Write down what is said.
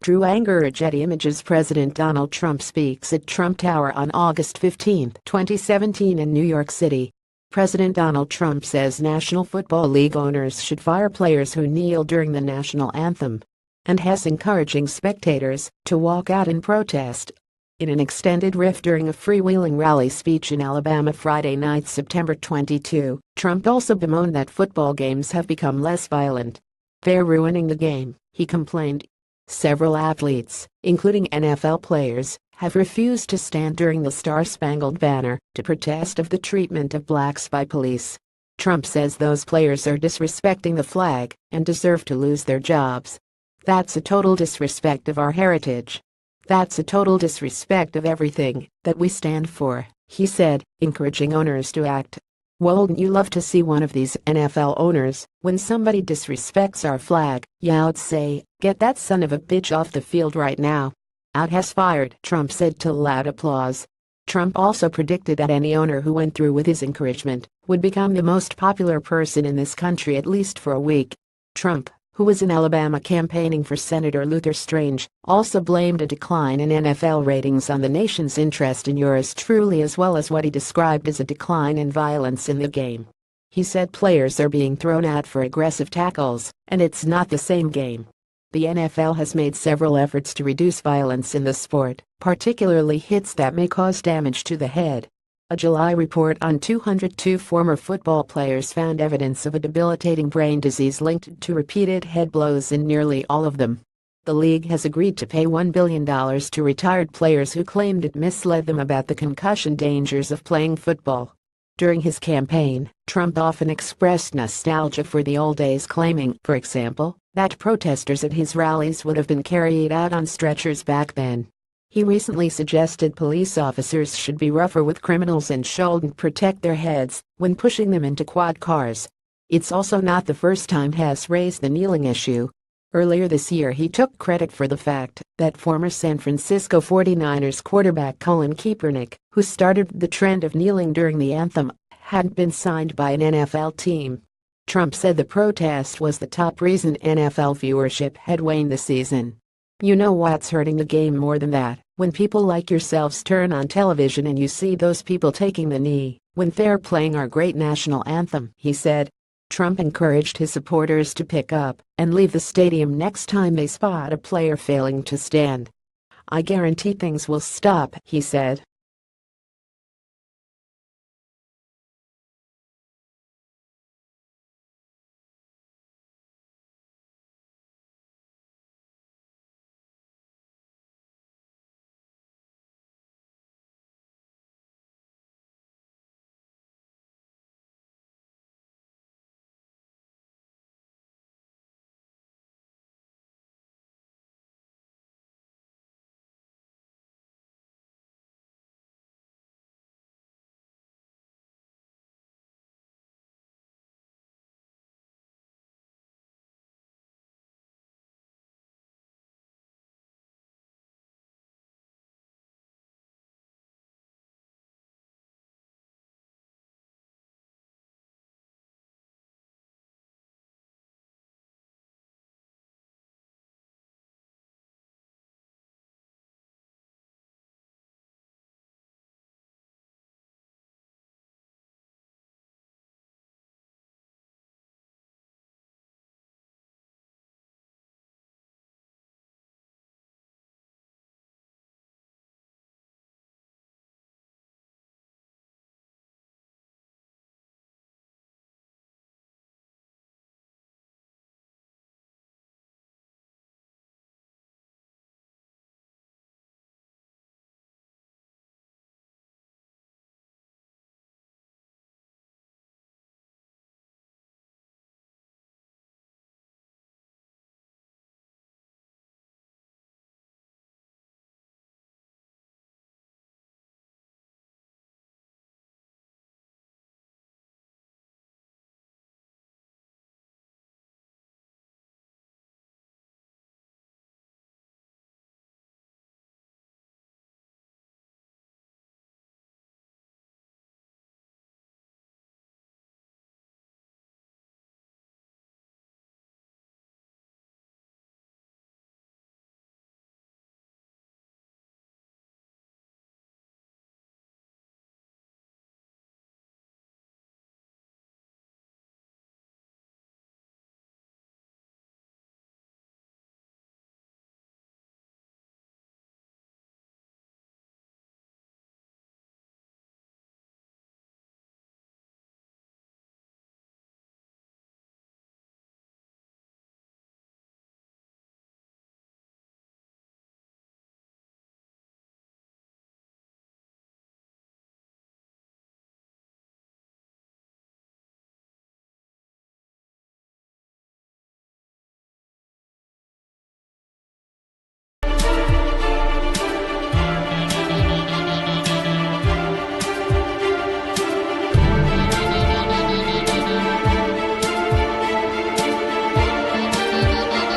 True AngererGetty images. President Donald Trump speaks at Trump Tower on August 15, 2017 in New York City. President Donald Trump says National Football League owners should fire players who kneel during the national anthem, and has encouraging spectators to walk out in protest. In an extended riff during a freewheeling rally speech in Alabama Friday night, September 22, Trump also bemoaned that football games have become less violent. "They're ruining the game," he complained. Several athletes, including NFL players, have refused to stand during the Star-Spangled Banner to protest of the treatment of blacks by police. Trump says those players are disrespecting the flag and deserve to lose their jobs. "That's a total disrespect of our heritage. That's a total disrespect of everything that we stand for," he said, encouraging owners to act. "Wouldn't you love to see one of these NFL owners, when somebody disrespects our flag, you'd say, 'Get that son of a bitch off the field right now. Out has fired,'" Trump said to loud applause. Trump also predicted that any owner who went through with his encouragement would become the most popular person in this country at least for a week. Trump, who was in Alabama campaigning for Senator Luther Strange, also blamed a decline in NFL ratings on the nation's interest in yours truly, as well as what he described as a decline in violence in the game. He said players are being thrown out for aggressive tackles, and it's not the same game. The NFL has made several efforts to reduce violence in the sport, particularly hits that may cause damage to the head. A July report on 202 former football players found evidence of a debilitating brain disease linked to repeated head blows in nearly all of them. The league has agreed to pay $1 billion to retired players who claimed it misled them about the concussion dangers of playing football. During his campaign, Trump often expressed nostalgia for the old days, claiming, for example, that protesters at his rallies would have been carried out on stretchers back then. He recently suggested police officers should be rougher with criminals and shouldn't protect their heads when pushing them into quad cars. It's also not the first time he has raised the kneeling issue. Earlier this year, he took credit for the fact that former San Francisco 49ers quarterback Colin Kaepernick, who started the trend of kneeling during the anthem, hadn't been signed by an NFL team. Trump said the protest was the top reason NFL viewership had waned this season. "You know what's hurting the game more than that? When people like yourselves turn on television and you see those people taking the knee when they're playing our great national anthem," he said. Trump encouraged his supporters to pick up and leave the stadium next time they spot a player failing to stand. "I guarantee things will stop," he said.